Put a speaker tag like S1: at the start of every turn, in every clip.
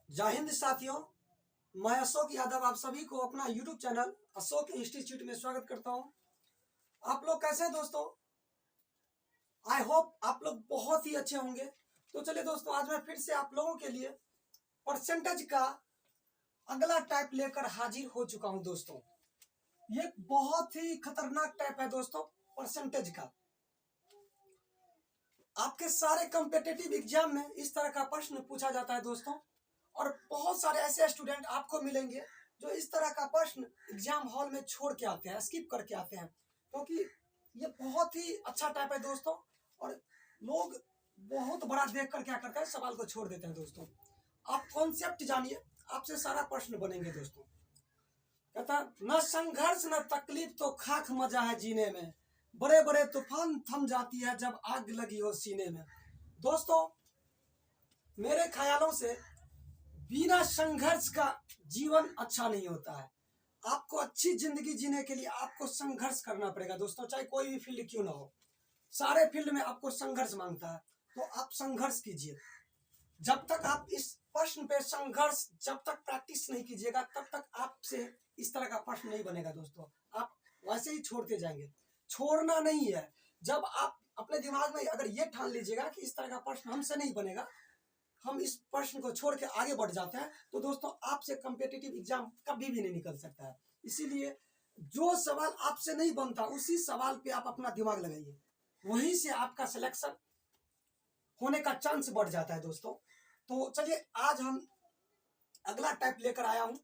S1: जय हिंद साथियों, मैं अशोक यादव आप सभी को अपना YouTube चैनल अशोक इंस्टीट्यूट में स्वागत करता हूं। आप लोग कैसे हैं दोस्तों? आई होप आप लोग बहुत ही अच्छे होंगे। तो चलिए दोस्तों, आज मैं फिर से आप लोगों के लिए परसेंटेज का अगला टाइप लेकर हाजिर हो चुका हूं दोस्तों। ये बहुत ही खतरनाक टाइप है दोस्तों, परसेंटेज का। आपके सारे कॉम्पिटिटिव एग्जाम में इस तरह का प्रश्न पूछा जाता है दोस्तों, और बहुत सारे ऐसे स्टूडेंट आपको मिलेंगे जो इस तरह का प्रश्न एग्जाम हॉल में छोड़ के आते हैं, स्किप करके आते हैं, क्योंकि ये बहुत ही अच्छा टाइप है दोस्तों। और लोग बहुत बड़ा देख कर क्या करते हैं, सवाल को छोड़ देते हैं दोस्तों। आप कॉन्सेप्ट जानिए, आपसे सारा प्रश्न बनेंगे दोस्तों। कहता न संघर्ष न तकलीफ तो खाक मजा है जीने में, बड़े बड़े तूफान थम जाती है जब आग लगी हो सीने में। दोस्तों, मेरे ख्यालों से बिना संघर्ष का जीवन अच्छा नहीं होता है। आपको अच्छी जिंदगी जीने के लिए आपको संघर्ष करना पड़ेगा दोस्तों, चाहे कोई भी फील्ड क्यों ना हो। सारे फील्ड में आपको संघर्ष मांगता है, तो आप संघर्ष कीजिए। जब तक आप इस प्रश्न पे संघर्ष जब तक प्रैक्टिस नहीं कीजिएगा, तब तक आपसे इस तरह का प्रश्न नहीं बनेगा दोस्तों। आप वैसे ही छोड़ते जाएंगे। छोड़ना नहीं है। जब आप अपने दिमाग में अगर ये ठान लीजिएगा कि इस तरह का प्रश्न हमसे नहीं बनेगा, हम इस प्रश्न को छोड़ के आगे बढ़ जाते हैं, तो दोस्तों आपसे कॉम्पिटिटिव एग्जाम कभी भी नहीं निकल सकता है। इसीलिए जो सवाल आपसे नहीं बनता, उसी सवाल पे आप अपना दिमाग लगाइए, वहीं से आपका सिलेक्शन होने का चांस बढ़ जाता है दोस्तों। तो चलिए, आज हम अगला टाइप लेकर आया हूं,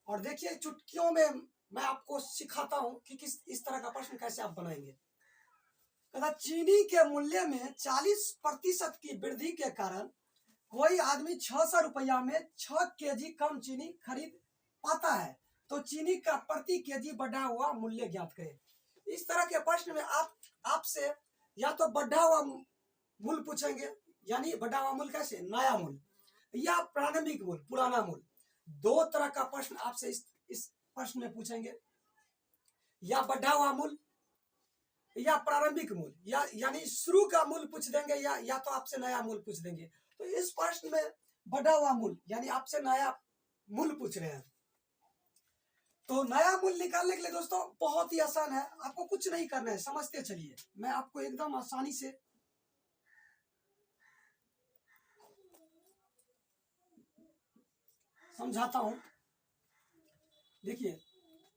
S1: और देखिए चुटकियों में मैं आपको सिखाता हूं कि किस इस तरह का प्रश्न कैसे आप बनाएंगे। कहता चीनी के मूल्य में 40% की वृद्धि के कारण कोई आदमी 600 रुपया में 6 केजी कम चीनी खरीद पाता है, तो चीनी का प्रति केजी बढ़ा हुआ मूल्य ज्ञात करें। इस तरह के प्रश्न में आपसे या तो बढ़ा हुआ मूल्य पूछेंगे, यानी बढ़ा हुआ मूल्य कैसे, नया मूल्य, या प्रारंभिक मूल्य, पुराना मूल्य। दो तरह का प्रश्न आपसे इस प्रश्न में पूछेंगे, या बढ़ा हुआ मूल्य या प्रारंभिक मूल्य, यानी शुरू का मूल्य पूछ देंगे, या तो आपसे नया मूल्य पूछ देंगे। तो इस प्रश्न में बढ़ा हुआ मूल्य यानी आपसे नया मूल्य पूछ रहे हैं। तो नया मूल्य निकालने के लिए दोस्तों बहुत ही आसान है, आपको कुछ नहीं करना है, समझते चलिए। मैं आपको एकदम आसानी से समझाता हूं। देखिए,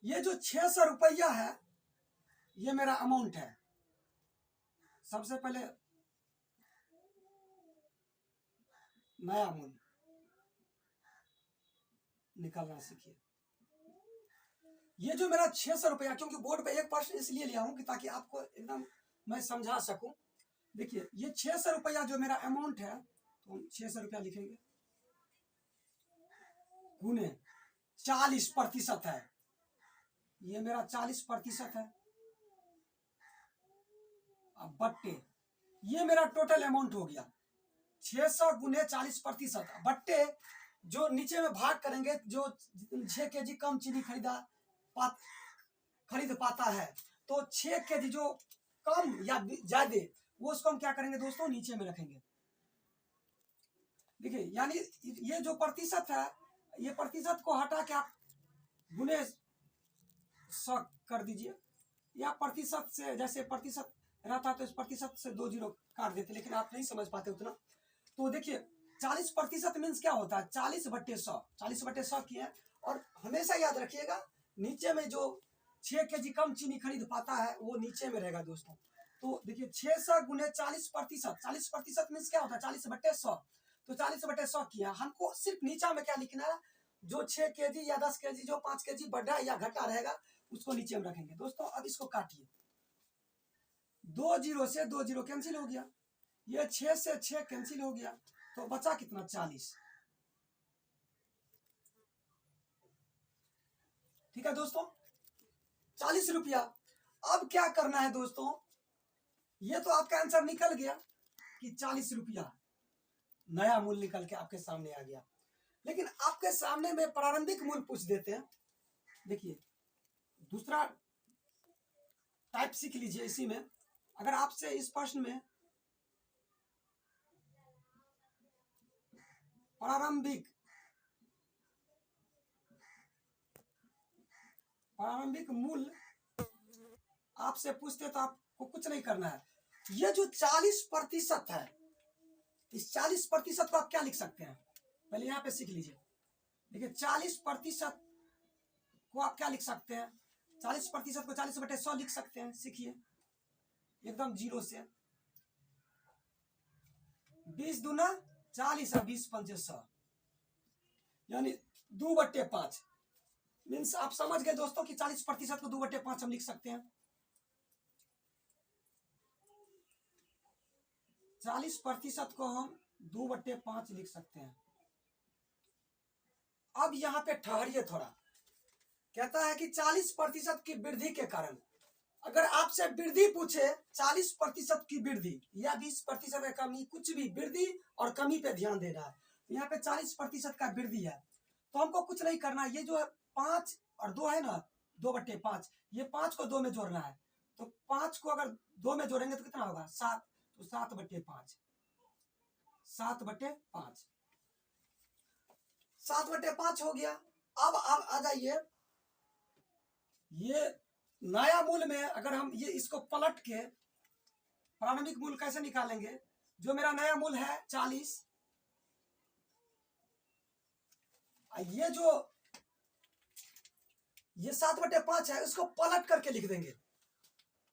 S1: ये जो 600 रुपया है, ये मेरा अमाउंट है। सबसे पहले नया मूल्य निकालना सीखिए। ये जो मेरा 600 रुपया, क्योंकि बोर्ड पे एक प्रश्न इसलिए लिया हूं कि ताकि आपको एकदम मैं समझा सकूं। देखिए, ये 600 रुपया जो मेरा अमाउंट है, तो हम 600 रुपया लिखेंगे, गुने 40% है, ये मेरा 40% है। अब बट्टे, ये मेरा टोटल अमाउंट हो गया 600 गुने 40%, बट्टे जो नीचे में भाग करेंगे, जो 6 केजी कम चीनी खरीद पाता है, तो 6 केजी जो कम या ज्यादा, वो उसको हम क्या करेंगे दोस्तों, नीचे में रखेंगे। देखिए, यानी ये जो प्रतिशत है, ये प्रतिशत को हटा के आप गुने 100 कर दीजिए, या प्रतिशत से, जैसे प्रतिशत रहता तो इस प्रतिशत से 2 जीरो काट देते, लेकिन आप नहीं समझ पाते उतना। तो देखिए, 40% मीन्स क्या होता है, 40/100, 40/100 की है। और हमेशा याद रखिएगा, नीचे में जो 6 केजी कम चीनी खरीद पाता है, वो नीचे में रहेगा दोस्तों। तो देखिए, 600 गुने 40%, 40% मीन्स क्या होता है, 40/100। तो 40/100 किया, हमको सिर्फ नीचा में क्या लिखना है, जो 6 केजी या 10 केजी, जो 5 केजी बढ़ा या घटा रहेगा, उसको नीचे में रखेंगे दोस्तों। अब इसको काटिए, 2 जीरो से 2 जीरो कैंसिल हो गया, ये 6 से 6 कैंसिल हो गया, तो बचा कितना, 40। ठीक है दोस्तों, 40 रुपया। अब क्या करना है दोस्तों, ये तो आपका आंसर निकल गया कि 40 रुपया नया मूल्य निकल के आपके सामने आ गया। लेकिन आपके सामने में प्रारंभिक मूल्य पूछ देते हैं। देखिए, दूसरा टाइप सीख लीजिए इसी में। अगर आपसे इस प्रश्न में प्रारंभिक प्रारंभिक मूल्य आपसे पूछते तो आपको कुछ नहीं करना है। ये जो 40% है, इस 40% को आप क्या लिख सकते हैं, पहले यहाँ पे सीख लीजिए। देखिए 40% को आप क्या लिख सकते हैं, 40% को 40/100 लिख सकते हैं। सीखिए एकदम जीरो से, 20 दूना 40 और 20 पंचे 100, यानी 2/5। मीन्स आप समझ गए दोस्तों कि 40% को 2/5 हम लिख सकते हैं। 40% को हम 2/5 लिख सकते हैं। अब यहाँ पे ठहरिए थोड़ा। कहता है कि 40% की वृद्धि के कारण, अगर आपसे वृद्धि पूछे 40% की वृद्धि या 20% की कमी, कुछ भी वृद्धि और कमी पे ध्यान देना है। यहाँ पे 40% का वृद्धि है तो हमको कुछ नहीं करना। ये जो 5 और 2 है ना, 2/5, ये 5 को 2 में जोड़ना है। तो 5 को अगर 2 में जोड़ेंगे तो कितना होगा, 7। तो 7/5, 7/5, 7/5 हो गया। अब आप आ जाइए, ये नया मूल्य में अगर हम ये इसको पलट के प्रारंभिक मूल्य कैसे निकालेंगे, जो मेरा नया मूल्य है 40, ये जो ये 7/5 है उसको पलट करके लिख देंगे।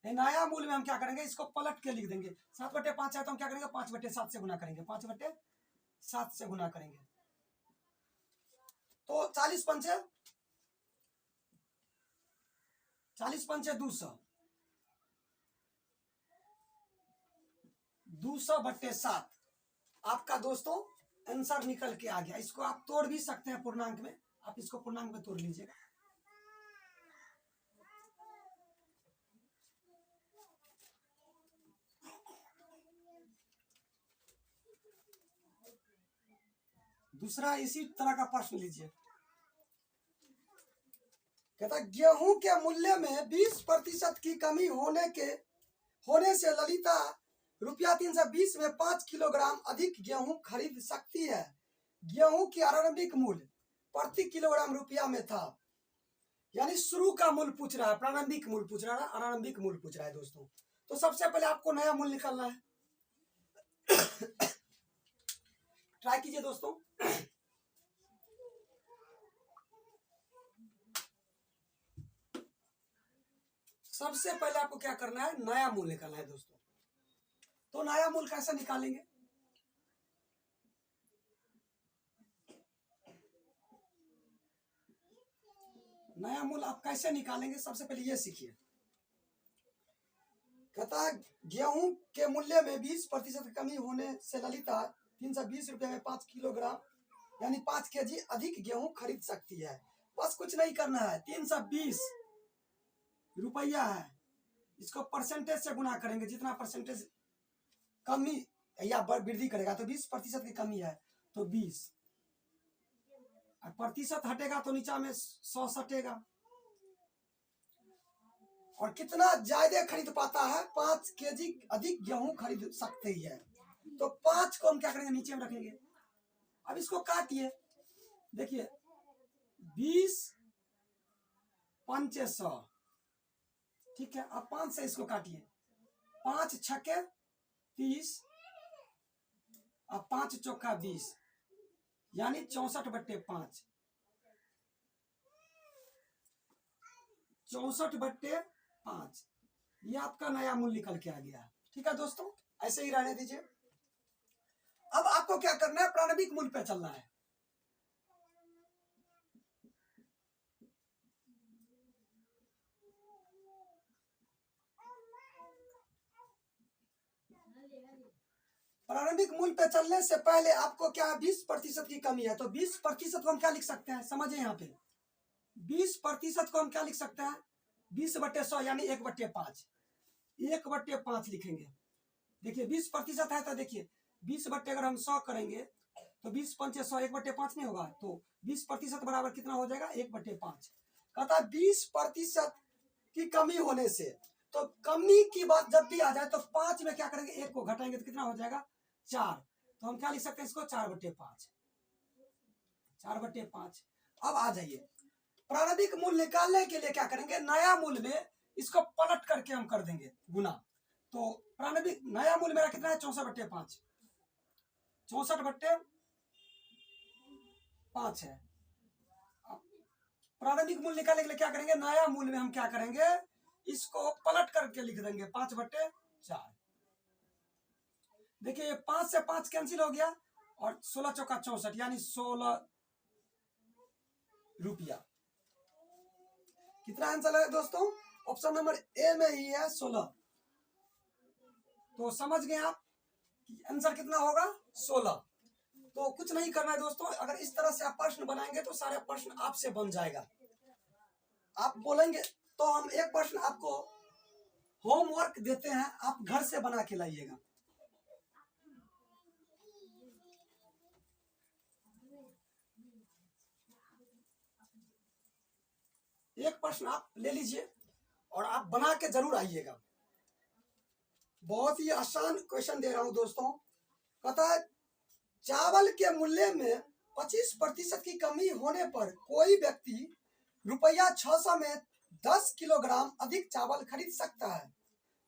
S1: नया मूल्य में हम क्या करेंगे, इसको पलट के लिख देंगे। 7/5 है तो हम क्या करेंगे, 5/7 से गुना करेंगे, 5/7 से गुना करेंगे। तो 40 पंचे 200, 200/7 आपका दोस्तों आंसर निकल के आ गया। इसको आप तोड़ भी सकते हैं पूर्णांक में, आप इसको पूर्णांक में तोड़ लीजिएगा। दूसरा इसी तरह का प्रश्न लीजिए। कहता गेहूं के मूल्य में 20% की कमी होने से ललिता ₹320 में 5 किलोग्राम अधिक गेहूं खरीद सकती है। गेहूं की आरंभिक मूल्य प्रति किलोग्राम रुपया में था। यानी शुरू का मूल्य पूछ रहा है, प्रारंभिक मूल्य पूछ रहा है, आरंभिक मूल्य पूछ रहा है दोस्तों। तो सबसे पहले आपको नया मूल्य निकालना है। ट्राई कीजिए दोस्तों। सबसे पहले आपको क्या करना है, नया मूल्य निकालना है दोस्तों। तो नया मूल्य कैसे निकालेंगे, नया मूल्य आप कैसे निकालेंगे, सबसे पहले ये सीखिए। कहता गेहूं के मूल्य में 20% कमी होने से ललिता 320 रुपये में 5 किलोग्राम यानी 5 kg अधिक गेहूं खरीद सकती है। बस कुछ नहीं करना है, 320 रुपया है, इसको परसेंटेज से गुना करेंगे। जितना परसेंटेज कमी या वृद्धि करेगा, तो 20% की कमी है तो 20, प्रतिशत हटेगा तो नीचा में 100 सटेगा। और कितना ज्यादा खरीद पाता है, 5 kg अधिक गेहूं खरीद सकते है। तो 5 को हम क्या करेंगे, नीचे में रखेंगे। अब इसको काटिए, देखिए 20 पंचे 100, ठीक है। अब 5 से इसको काटिए, 5 छक्के 30 और 5 चौका 20, यानी 64/5, 64/5। ये आपका नया मूल्य निकल के आ गया। ठीक है दोस्तों, ऐसे ही रहने दीजिए। अब आपको क्या करना है, प्रारंभिक मूल्य पे चलना है। प्रारंभिक मूल्य पे चलने से पहले आपको क्या है, 20% की कमी है। तो 20% को हम क्या लिख सकते हैं, समझिए यहाँ पे 20% को हम क्या लिख सकते हैं, 20/100 यानी 1/5, 1/5 लिखेंगे। देखिए 20% है तो देखिए 20 बट्टे अगर हम 100 करेंगे तो 20 पंचे 100, 1/5 नहीं होगा। तो 20% बराबर कितना हो जाएगा, 1/5। कहता 20% की कमी होने से, तो कमी की बात जब भी आ जाए तो 5 में क्या करेंगे, 1 को घटाएंगे तो कितना हो जाएगा, 4। तो हम क्या लिख सकते हैं इसको, 4/5, 4/5। अब आ जाइए, प्रारंभिक मूल्य निकालने के लिए क्या करेंगे, नया मूल्य में इसको पलट करके हम कर देंगे गुना। तो प्रारंभिक नया मूल्य मेरा कितना है, 64/5, 64/5 है। प्रारंभिक मूल्य निकालने के लिए क्या करेंगे, नया मूल्य में हम क्या करेंगे, इसको पलट करके लिख देंगे 5/4। देखिए 5 से 5 कैंसिल हो गया और 16 चौका 64 यानी 16 रुपया। कितना आंसर है दोस्तों, ऑप्शन नंबर ए में ही है 16। तो समझ गए आप कि आंसर कितना होगा, 16। तो कुछ नहीं करना है दोस्तों, अगर इस तरह से आप प्रश्न बनाएंगे तो सारे प्रश्न आपसे बन जाएगा। आप बोलेंगे तो हम एक प्रश्न आपको होमवर्क देते हैं, आप घर से बना के लाइएगा। एक प्रश्न आप ले लीजिए और आप बना के जरूर आइएगा। बहुत ही आसान क्वेश्चन दे रहा हूं दोस्तों। कहता है चावल के मूल्य में 25% की कमी होने पर कोई व्यक्ति रुपया 600 में 10 किलोग्राम अधिक चावल खरीद सकता है।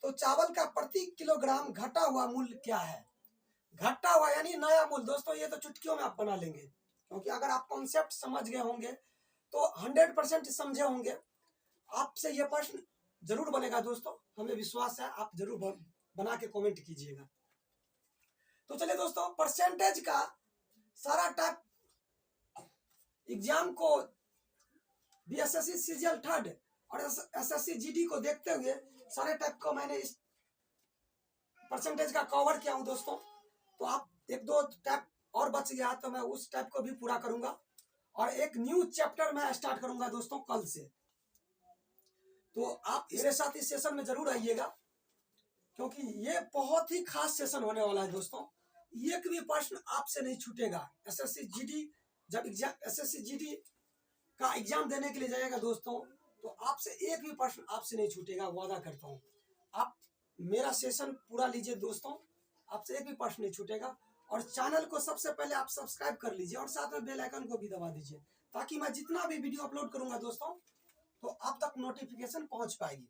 S1: तो चावल का प्रति किलोग्राम घटा हुआ मूल्य क्या है। घटा हुआ यानी नया मूल्य। दोस्तों ये तो चुटकियों में आप बना लेंगे, क्योंकि अगर आप कॉन्सेप्ट समझ गए होंगे तो 100% समझे होंगे। आपसे ये प्रश्न जरूर बनेगा दोस्तों, हमें विश्वास है, आप जरूर बना के कमेंट कीजिएगा। तो चलिए दोस्तों, परसेंटेज का सारा टाइप एग्जाम को बीएसएससी सीजीएल 3rd और एसएससी जीडी को देखते हुए सारे टाइप को मैंने इस परसेंटेज का कवर किया हूं दोस्तों। तो आप एक दो टाइप और बच गया तो मैं उस टाइप को भी पूरा करूंगा और एक न्यू चैप्टर मैं स्टार्ट करूंगा दोस्तों कल से। तो आप मेरे साथ इस सेशन में जरूर आइएगा, क्योंकि ये बहुत ही खास सेशन होने वाला है दोस्तों। एक भी प्रश्न आपसे नहीं छूटेगा। एसएससी जीडी जब एसएससी जीडी का एग्जाम देने के लिए जाएगा दोस्तों, तो आपसे एक भी प्रश्न आपसे नहीं छूटेगा, वादा करता हूँ। आप मेरा सेशन पूरा लीजिए दोस्तों, आपसे एक भी प्रश्न नहीं छूटेगा। और चैनल को सबसे पहले आप सब्सक्राइब कर लीजिए और साथ में बेल आइकन को भी दबा दीजिए, ताकि मैं जितना भी वीडियो अपलोड करूंगा दोस्तों तो आप तक नोटिफिकेशन पहुंच पाएगी।